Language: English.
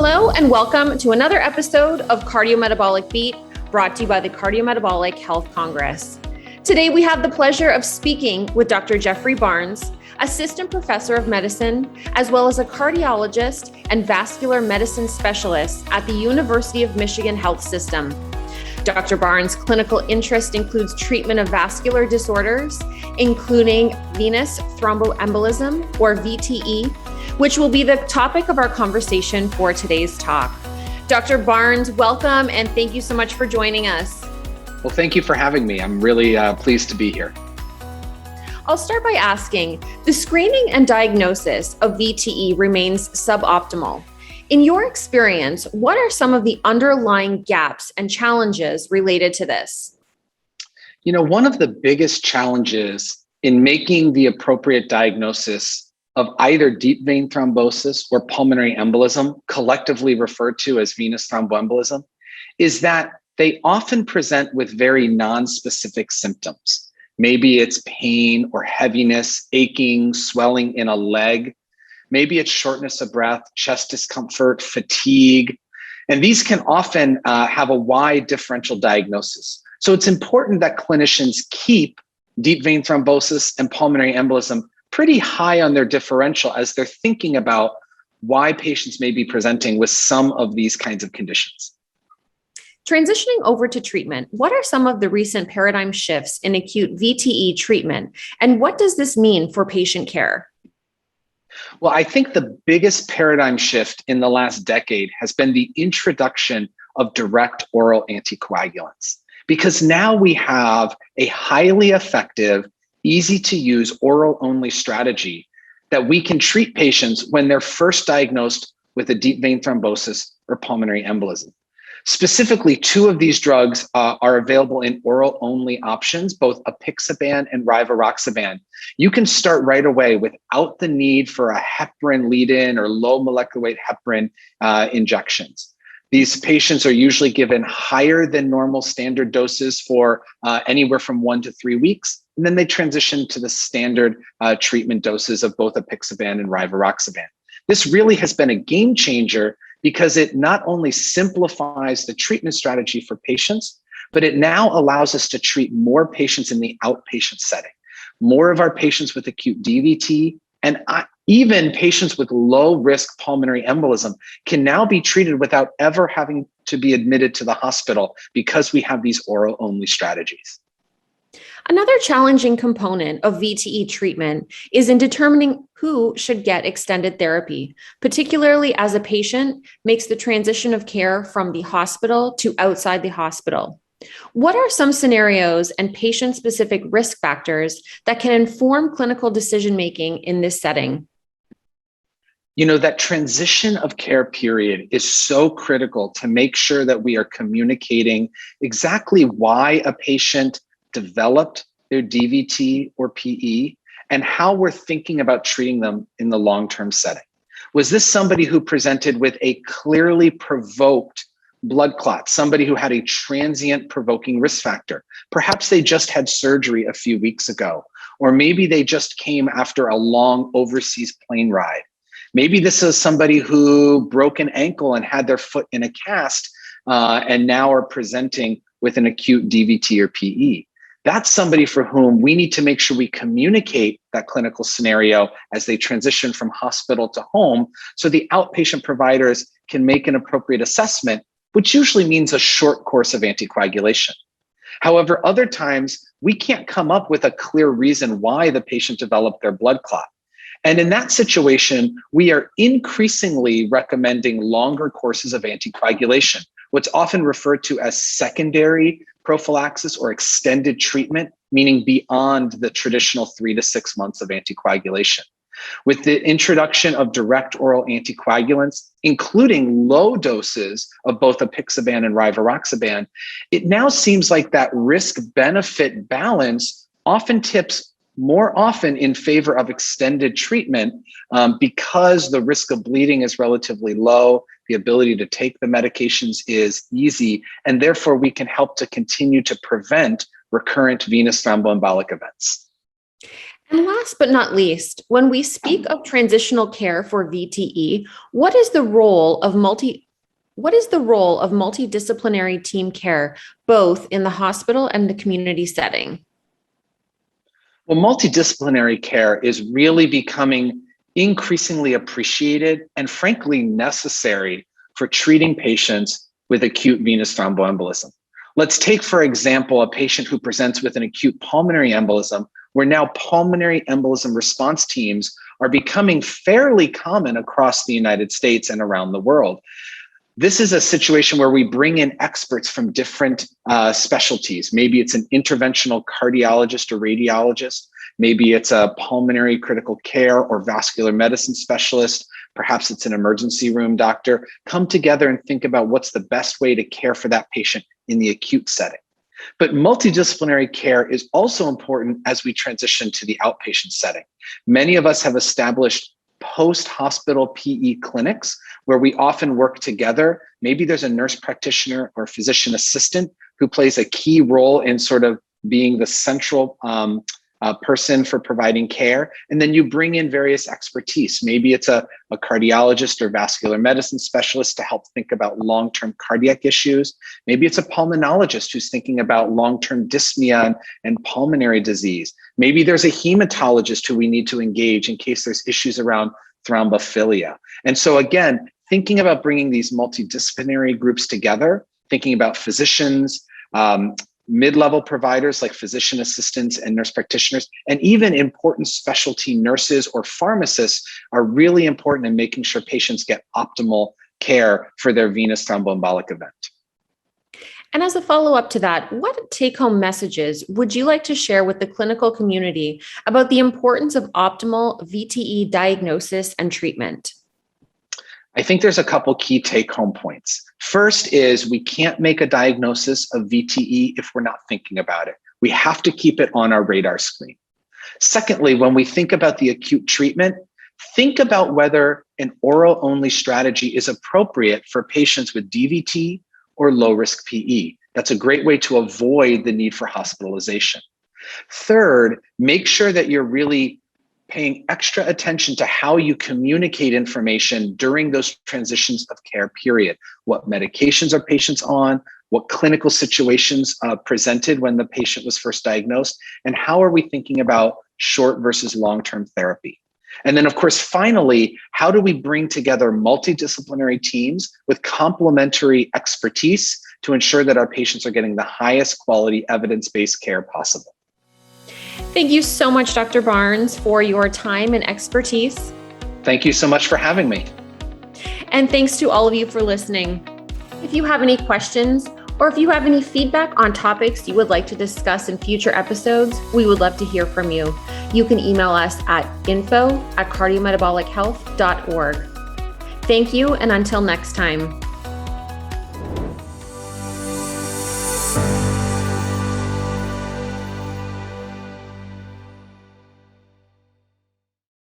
Hello and welcome to another episode of Cardiometabolic Beat, brought to you by the Cardiometabolic Health Congress. Today we have the pleasure of speaking with Dr. Geoffrey Barnes, Assistant Professor of Medicine, as well as a cardiologist and vascular medicine specialist at the University of Michigan Health System. Dr. Barnes' clinical interest includes treatment of vascular disorders, including venous thromboembolism, or VTE, which will be the topic of our conversation for today's talk. Dr. Barnes, welcome, and thank you so much for joining us. Well, thank you for having me. I'm really pleased to be here. I'll start by asking, the screening and diagnosis of VTE remains suboptimal. In your experience, what are some of the underlying gaps and challenges related to this? You know, one of the biggest challenges in making the appropriate diagnosis of either deep vein thrombosis or pulmonary embolism, collectively referred to as venous thromboembolism, is that they often present with very non-specific symptoms. Maybe it's pain or heaviness, aching, swelling in a leg. Maybe it's shortness of breath, chest discomfort, fatigue. And these can often have a wide differential diagnosis. So it's important that clinicians keep deep vein thrombosis and pulmonary embolism pretty high on their differential as they're thinking about why patients may be presenting with some of these kinds of conditions. Transitioning over to treatment, what are some of the recent paradigm shifts in acute VTE treatment, and what does this mean for patient care? Well, I think the biggest paradigm shift in the last decade has been the introduction of direct oral anticoagulants, because now we have a highly effective, easy to use oral-only strategy that we can treat patients when they're first diagnosed with a deep vein thrombosis or pulmonary embolism. Specifically, two of these drugs are available in oral-only options, both apixaban and rivaroxaban. You can start right away without the need for a heparin lead-in or low molecular weight heparin injections. These patients are usually given higher than normal standard doses for anywhere from 1 to 3 weeks, and then they transition to the standard treatment doses of both apixaban and rivaroxaban. This really has been a game changer because it not only simplifies the treatment strategy for patients, but it now allows us to treat more patients in the outpatient setting. More of our patients with acute DVT and even patients with low risk pulmonary embolism can now be treated without ever having to be admitted to the hospital because we have these oral only strategies. Another challenging component of VTE treatment is in determining who should get extended therapy, particularly as a patient makes the transition of care from the hospital to outside the hospital. What are some scenarios and patient-specific risk factors that can inform clinical decision-making in this setting? You know, that transition of care period is so critical to make sure that we are communicating exactly why a patient developed their DVT or PE and how we're thinking about treating them in the long-term setting. Was this somebody who presented with a clearly provoked blood clot, somebody who had a transient provoking risk factor? Perhaps they just had surgery a few weeks ago, or maybe they just came after a long overseas plane ride. Maybe this is somebody who broke an ankle and had their foot in a cast and now are presenting with an acute DVT or PE. That's somebody for whom we need to make sure we communicate that clinical scenario as they transition from hospital to home so the outpatient providers can make an appropriate assessment, which usually means a short course of anticoagulation. However, other times we can't come up with a clear reason why the patient developed their blood clot. And in that situation, we are increasingly recommending longer courses of anticoagulation, what's often referred to as secondary prophylaxis or extended treatment, meaning beyond the traditional 3 to 6 months of anticoagulation. With the introduction of direct oral anticoagulants, including low doses of both apixaban and rivaroxaban, it now seems like that risk-benefit balance often tips more often in favor of extended treatment because the risk of bleeding is relatively low, the ability to take the medications is easy, and therefore we can help to continue to prevent recurrent venous thromboembolic events. And last but not least, when we speak of transitional care for VTE, what is the role of multidisciplinary team care, both in the hospital and the community setting? Well, multidisciplinary care is really becoming increasingly appreciated and frankly necessary for treating patients with acute venous thromboembolism. Let's take, for example, a patient who presents with an acute pulmonary embolism, where now pulmonary embolism response teams are becoming fairly common across the United States and around the world. This is a situation where we bring in experts from different specialties. Maybe it's an interventional cardiologist or radiologist. Maybe it's a pulmonary critical care or vascular medicine specialist. Perhaps it's an emergency room doctor. Come together and think about what's the best way to care for that patient in the acute setting. But multidisciplinary care is also important as we transition to the outpatient setting. Many of us have established post-hospital PE clinics where we often work together. Maybe there's a nurse practitioner or physician assistant who plays a key role in sort of being the central person for providing care. And then you bring in various expertise. Maybe it's a cardiologist or vascular medicine specialist to help think about long-term cardiac issues. Maybe it's a pulmonologist who's thinking about long-term dyspnea and pulmonary disease. Maybe there's a hematologist who we need to engage in case there's issues around thrombophilia. And so again, thinking about bringing these multidisciplinary groups together, thinking about physicians, mid-level providers like physician assistants and nurse practitioners, and even important specialty nurses or pharmacists are really important in making sure patients get optimal care for their venous thromboembolic event. And as a follow-up to that, what take-home messages would you like to share with the clinical community about the importance of optimal VTE diagnosis and treatment? I think there's a couple key take-home points. First is we can't make a diagnosis of VTE if we're not thinking about it. We have to keep it on our radar screen. Secondly, when we think about the acute treatment, think about whether an oral-only strategy is appropriate for patients with DVT or low-risk PE. That's a great way to avoid the need for hospitalization. Third, make sure that you're really paying extra attention to how you communicate information during those transitions of care period. What medications are patients on? What clinical situations presented when the patient was first diagnosed? And how are we thinking about short versus long-term therapy? And then, of course, finally, how do we bring together multidisciplinary teams with complementary expertise to ensure that our patients are getting the highest quality evidence-based care possible? Thank you so much, Dr. Barnes, for your time and expertise. Thank you so much for having me. And thanks to all of you for listening. If you have any questions or if you have any feedback on topics you would like to discuss in future episodes, we would love to hear from you. You can email us at info@cardiometabolichealth.org. Thank you, and until next time.